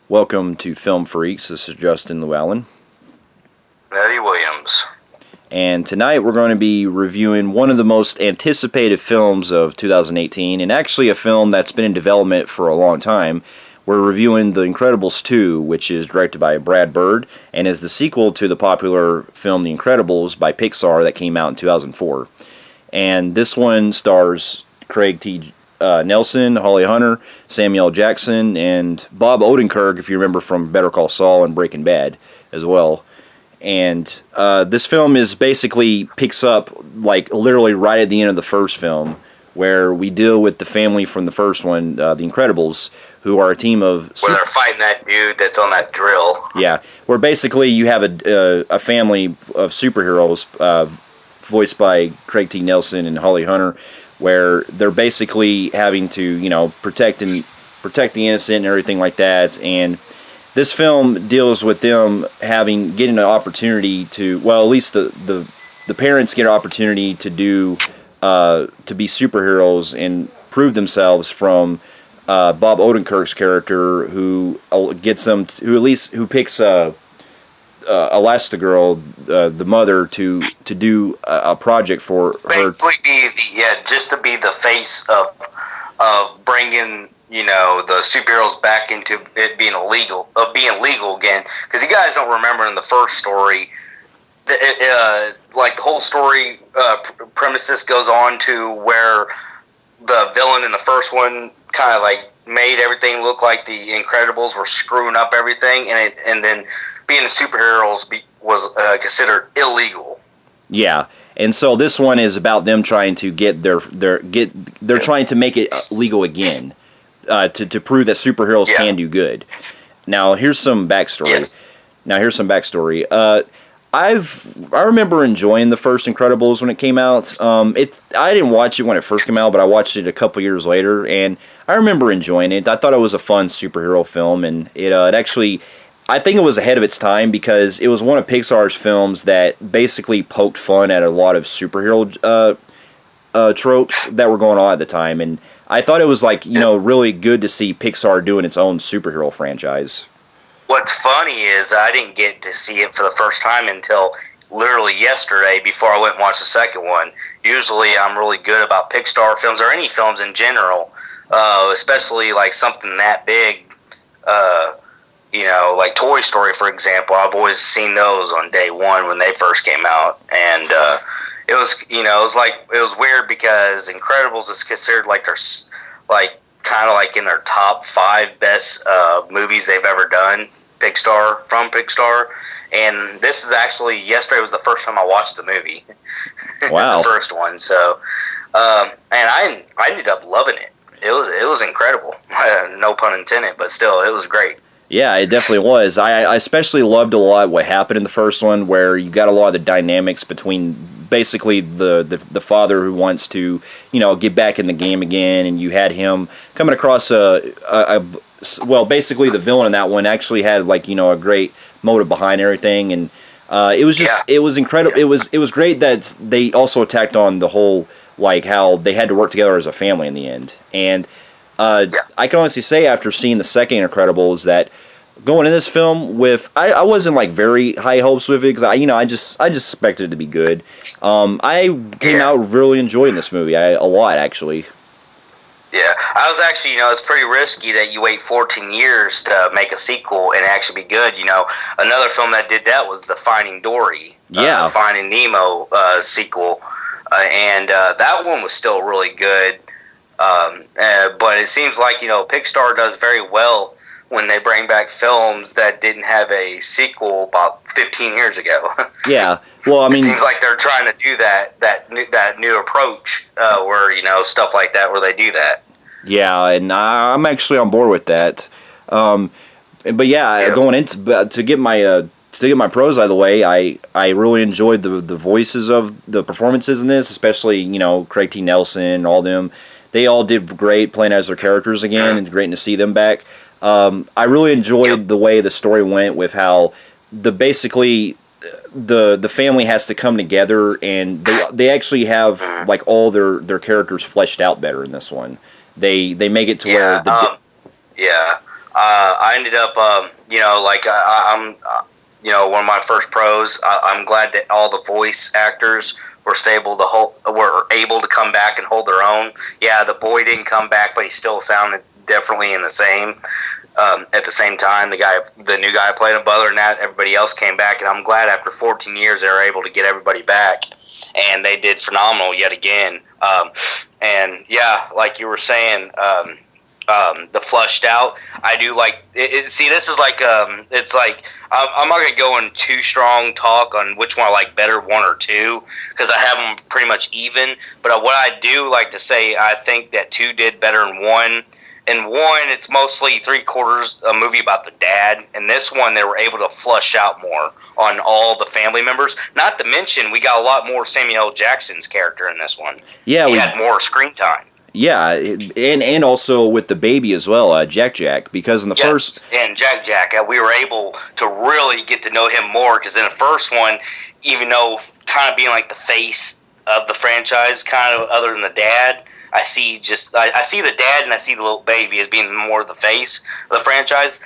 Welcome to Film Phreeks. This is Justin Llewellyn. Eddie Williams. And tonight we're going to be reviewing one of the most anticipated films of 2018, and actually a film that's been in development for a long time. We're reviewing The Incredibles 2, which is directed by Brad Bird, and is the sequel to the popular film The Incredibles by Pixar that came out in 2004. And this one stars Craig T. Nelson, Holly Hunter, Samuel Jackson, and Bob Odenkirk, if you remember from Better Call Saul and Breaking Bad as well. And this film basically picks up like literally right at the end of the first film, where we deal with the family from the first one, the Incredibles, who are a team of... Where they're fighting that dude that's on that drill. Yeah, where basically you have a family of superheroes voiced by Craig T. Nelson and Holly Hunter, where they're basically having to, protect the innocent and everything like that. And this film deals with them getting an opportunity to, well, at least the parents get an opportunity to to be superheroes and prove themselves from Bob Odenkirk's character, who gets them, who picks Elastigirl, the mother, to do a project for her. Basically, just to be the face of bringing the superheroes back into it being legal again. Because you guys don't remember in the first story, the whole story premises goes on to where the villain in the first one kind of made everything look like the Incredibles were screwing up everything, and then being superheroes was considered illegal. Yeah. And so this one is about them trying to they're trying to make it legal again, to prove that superheroes can do good. Now here's some backstory. I remember enjoying the first Incredibles when it came out. I didn't watch it when it first came out, but I watched it a couple years later, and I remember enjoying it. I thought it was a fun superhero film, and it actually, I think it was ahead of its time because it was one of Pixar's films that basically poked fun at a lot of superhero tropes that were going on at the time, and I thought it was really good to see Pixar doing its own superhero franchise. What's funny is I didn't get to see it for the first time until literally yesterday before I went and watched the second one. Usually I'm really good about Pixar films or any films in general, especially something that big, like Toy Story, for example. I've always seen those on day one when they first came out, and it was weird because Incredibles is considered kind of in their top 5 best movies they've ever done, from Pixar. And this is actually, yesterday was the first time I watched the movie. Wow. The first one. So, and I ended up loving it. It was incredible. No pun intended, but still, it was great. Yeah, it definitely was. I especially loved a lot what happened in the first one, where you got a lot of the dynamics between basically the father who wants to get back in the game again, and you had him coming across basically the villain in that one actually had a great motive behind everything, and it was just it was incredible. It was great that they also attacked on the whole how they had to work together as a family in the end. And I can honestly say, after seeing the second Incredibles, that going in this film with, I wasn't very high hopes with it, because I just expected it to be good. I came out really enjoying this movie a lot, actually. Yeah, I was actually, it's pretty risky that you wait 14 years to make a sequel and actually be good. Another film that did that was the Finding Dory, Finding Nemo sequel, and that one was still really good. But it seems like, Pixar does very well when they bring back films that didn't have a sequel about 15 years ago. Yeah, well, I mean, it seems like they're trying to do that new approach, where stuff like that, where they do that. Yeah, and I'm actually on board with that. But going into to get my pros out of the way, I really enjoyed the voices of the performances in this, especially Craig T. Nelson, all them. They all did great playing as their characters again, and great to see them back. I really enjoyed the way the story went with how the family has to come together, and they actually have all their characters fleshed out better in this one. They make it to where I ended up, I'm, one of my first pros. I'm glad that all the voice actors were able to come back and hold their own. Yeah, the boy didn't come back, but he still sounded definitely in the same. At the same time, the new guy played him. But other than that, everybody else came back, and I'm glad after 14 years they were able to get everybody back, and they did phenomenal yet again. And yeah, like you were saying, the flushed out. I do like it. See, this is like it's like I'm not gonna go in too strong talk on which one I like better, one or two, because I have them pretty much even. But what I do like to say, I think that two did better than one. In one, it's mostly 3/4 a movie about the dad. And this one, they were able to flush out more on all the family members. Not to mention, we got a lot more Samuel L. Jackson's character in this one. Yeah, he had more screen time. Yeah, and also with the baby as well, Jack, because in the first... and Jack, we were able to really get to know him more, because in the first one, even though kind of being like the face of the franchise, kind of other than the dad, I see the dad and I see the little baby as being more the face of the franchise.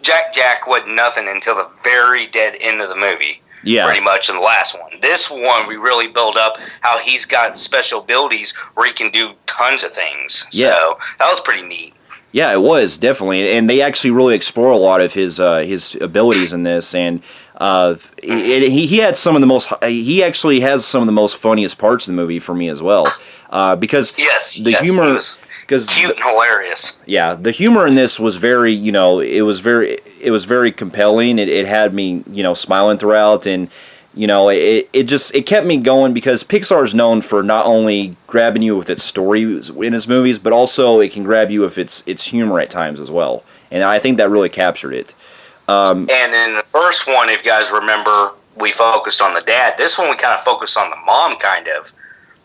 Jack wasn't nothing until the very dead end of the movie. Yeah. Pretty much in the last one. This one, we really build up how he's got special abilities where he can do tons of things. Yeah. So that was pretty neat. Yeah, it was, definitely. And they actually really explore a lot of his abilities in this. And he had some of the most... He actually has some of the most funniest parts of the movie for me as well. Because humor... Because cute and hilarious. Yeah, the humor in this was very, it was very compelling. It had me, smiling throughout, and it kept me going, because Pixar is known for not only grabbing you with its story in its movies, but also it can grab you with its humor at times as well. And I think that really captured it. And in the first one, if you guys remember, we focused on the dad. This one, we kind of focused on the mom, kind of.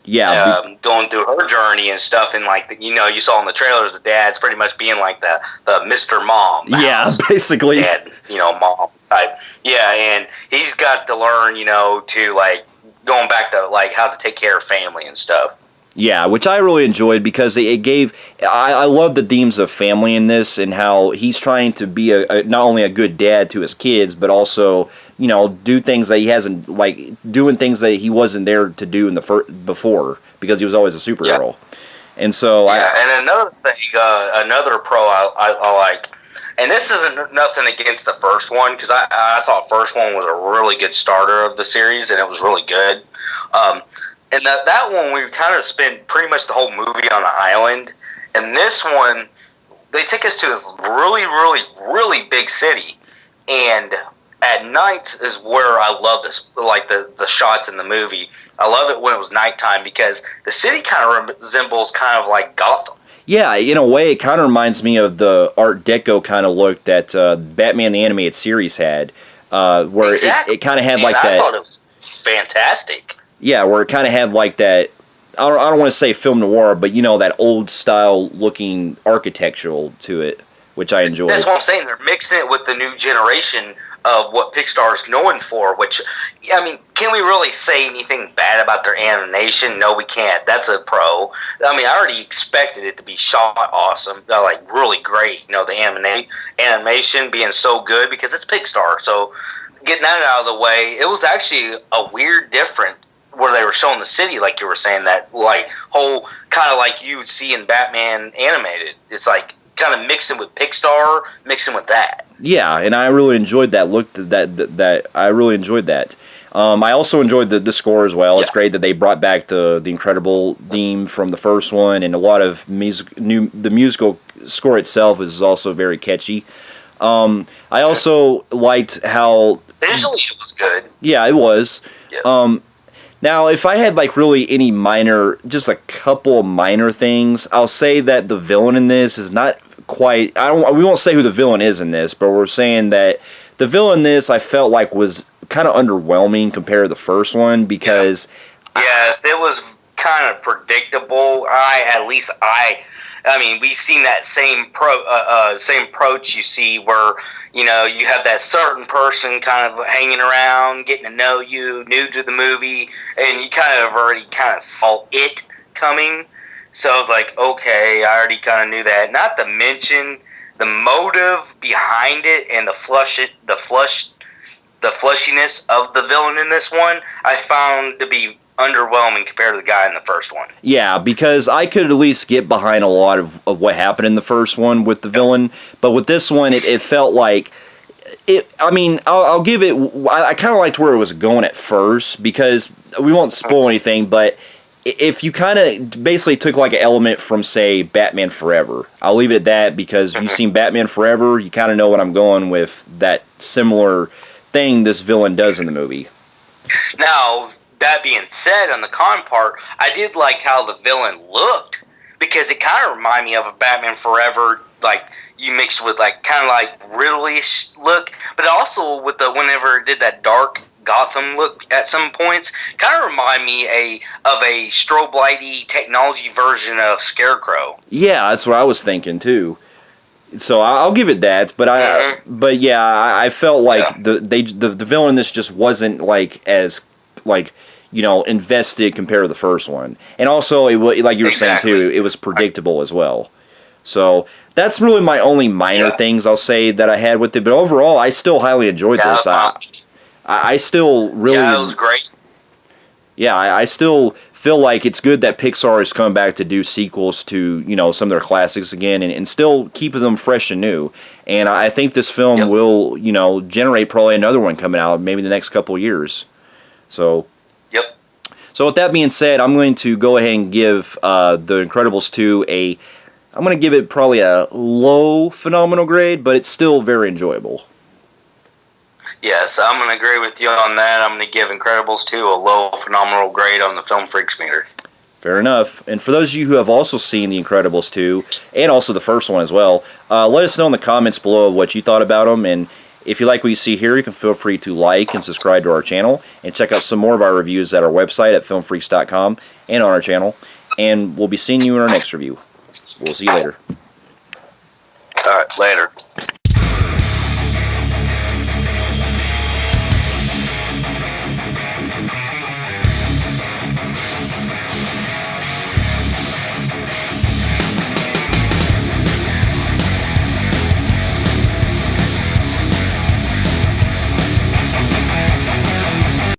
Yeah, going through her journey and stuff, and you saw in the trailers, the dad's pretty much being like the Mr. Mom. Yeah, basically. Dad, mom type. Yeah, and he's got to learn, to going back to how to take care of family and stuff. Yeah, which I really enjoyed, because it gave... I love the themes of family in this, and how he's trying to be not only a good dad to his kids, but also, do things that he hasn't... doing things that he wasn't there to do in before, because he was always a superhero. Yeah. And so... and another thing, another pro I like... And this isn't nothing against the first one, because I thought first one was a really good starter of the series, and it was really good. And that one, we kind of spent pretty much the whole movie on an island. And this one, they take us to this really, really, really big city. And at night is where I love this, the shots in the movie. I love it when it was nighttime, because the city kind of resembles kind of like Gotham. Yeah, in a way, it kind of reminds me of the Art Deco kind of look that Batman the Animated Series had, where exactly. it kind of had that... I thought it was fantastic. Yeah, where it kind of had that, I don't want to say film noir, but that old style looking architectural to it, which I enjoyed. That's what I'm saying. They're mixing it with the new generation of what Pixar is known for, which, can we really say anything bad about their animation? No, we can't. That's a pro. I already expected it to be shot awesome, really great. The animation being so good, because it's Pixar. So getting that out of the way, it was actually a weird different where they were showing the city, like you were saying, that whole kind of like you would see in Batman animated. It's kind of mixing with Pixar, mixing with that. Yeah, and I really enjoyed that look. That I really enjoyed that. I also enjoyed the score as well. Yeah. It's great that they brought back the incredible theme from the first one, and a lot of the musical score itself is also very catchy. I also liked how visually it was good. Yeah, it was. Yeah. Now, if I had really any just a couple minor things, I'll say that the villain in this is not quite... we won't say who the villain is in this, but we're saying that the villain in this I felt was kind of underwhelming compared to the first one, because... Yeah. Yes, it was kind of predictable. We've seen that same approach you see where, you have that certain person kind of hanging around, getting to know you, new to the movie, and you kind of already kind of saw it coming. So I was like, okay, I already kind of knew that. Not to mention the motive behind it and the fleshiness of the villain in this one, I found to be underwhelming compared to the guy in the first one. Yeah, because I could at least get behind a lot of what happened in the first one with the villain, but with this one, it felt like it. I mean, I'll give it. I kind of liked where it was going at first because we won't spoil anything, but if you kind of basically took like an element from, say, Batman Forever, I'll leave it at that because if you've seen Batman Forever, you kind of know what I'm going with. That similar thing this villain does in the movie. Now, that being said, on the con part, I did like how the villain looked because it kind of reminded me of a Batman Forever, like you mixed with like kind of like Riddle-ish look, but also with the whenever it did that dark Gotham look at some points, kind of remind me of a strobe lighty technology version of Scarecrow. Yeah, that's what I was thinking too. So I'll give it that, but I felt like the villain in this just wasn't like as like, you know, invested compared to the first one, and also it was, like you were saying too, it was predictable as well. So that's really my only minor things I'll say that I had with it, but overall I still highly enjoyed this. I still really it was great. Yeah, I still feel like it's good that Pixar has come back to do sequels to, you know, some of their classics again and still keep them fresh and new. And I think this film will, you know, generate probably another one coming out maybe the next couple of years. So, So with that being said, I'm going to go ahead and give The Incredibles 2 I'm going to give it probably a low phenomenal grade, but it's still very enjoyable. Yes, I'm going to agree with you on that. I'm going to give Incredibles 2 a low phenomenal grade on the Film Phreeks meter. Fair enough. And for those of you who have also seen The Incredibles 2, and also the first one as well, let us know in the comments below what you thought about them. And if you like what you see here, you can feel free to like and subscribe to our channel, and check out some more of our reviews at our website at filmphreeks.com and on our channel. And we'll be seeing you in our next review. We'll see you later. All right, later.